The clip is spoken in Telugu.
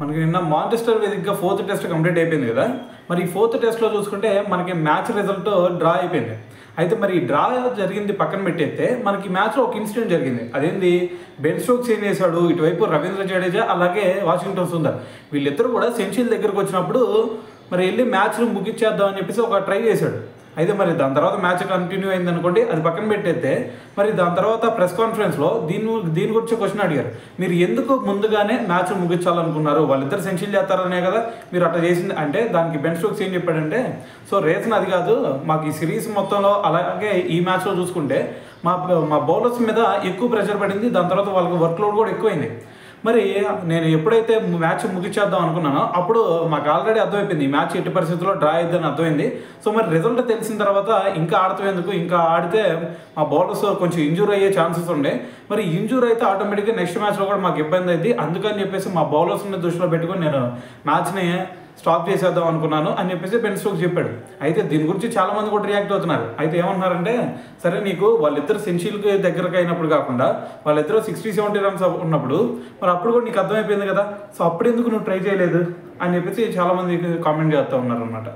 మనకి నిన్న మాంచెస్టర్ వేదికగా 4th టెస్ట్ కంప్లీట్ అయిపోయింది కదా. మరి ఈ 4th టెస్ట్లో చూసుకుంటే మనకి మ్యాచ్ రిజల్ట్ డ్రా అయిపోయింది. అయితే మరి ఈ డ్రా జరిగింది పక్కన పెట్టేస్తే మనకి మ్యాచ్లో ఒక ఇన్సిడెంట్ జరిగింది. అదేంది, బెన్ స్టోక్స్ ఏం చేశాడు, ఇటువైపు రవీంద్ర జడేజా అలాగే వాషింగ్టన్ సుందర్ వీళ్ళిద్దరూ కూడా సెంచరీల దగ్గరకు వచ్చినప్పుడు మరి వెళ్ళి మ్యాచ్ను ముగించేద్దామని చెప్పేసి ఒక ట్రై చేశాడు. అయితే మరి దాని తర్వాత మ్యాచ్ కంటిన్యూ అయింది అనుకోండి, అది పక్కన పెట్టేస్తే మరి దాని తర్వాత ప్రెస్ కాన్ఫరెన్స్లో దీని గురించి క్వశ్చన్ అడిగారు. మీరు ఎందుకు ముందుగానే మ్యాచ్ ముగించాలనుకున్నారు, వాళ్ళిద్దరు సెంచరీ చేస్తారనే కదా మీరు అట్లా చేసింది అంటే, దానికి బెన్ స్టోక్స్ ఏం చెప్పాడంటే, సో రీజన్ అది కాదు, మాకు ఈ సిరీస్ మొత్తంలో అలాగే ఈ మ్యాచ్లో చూసుకుంటే మా బౌలర్స్ మీద ఎక్కువ ప్రెషర్ పడింది, దాని తర్వాత వాళ్ళకి వర్క్లోడ్ కూడా ఎక్కువైంది. మరి నేను ఎప్పుడైతే మ్యాచ్ ముగించేద్దాం అనుకున్నానో అప్పుడు మాకు ఆల్రెడీ అర్థమైపోయింది ఈ మ్యాచ్ ఎట్టి పరిస్థితుల్లో డ్రా అయిద్దని అర్థమైంది. సో మరి రిజల్ట్ తెలిసిన తర్వాత ఇంకా ఆడుతాం, ఇంకా ఆడితే మా బౌలర్స్ కొంచెం ఇంజూర్ అయ్యే ఛాన్సెస్ ఉండే. మరి ఇంజూర్ అయితే ఆటోమేటిక్గా నెక్స్ట్ మ్యాచ్లో కూడా మాకు ఇబ్బంది అయింది. అందుకని చెప్పేసి మా బౌలర్స్ని దృష్టిలో పెట్టుకొని నేను మ్యాచ్ని స్టాప్ చేసేద్దాం అనుకున్నాను అని చెప్పేసి బెన్ స్టోక్స్ చెప్పాడు. అయితే దీని గురించి చాలామంది కూడా రియాక్ట్ అవుతున్నారు. అయితే ఏమంటున్నారంటే, సరే నీకు వాళ్ళిద్దరు సెంచరీకి దగ్గరకు అయినప్పుడు కాకుండా వాళ్ళిద్దరూ 60-70 రన్స్ ఉన్నప్పుడు మరి అప్పుడు కూడా నీకు అర్థమైపోయింది కదా, సో అప్పుడు ఎందుకు నువ్వు ట్రై చేయలేదు అని చెప్పేసి చాలామంది కామెంట్ చేస్తూ ఉన్నారు అన్నమాట.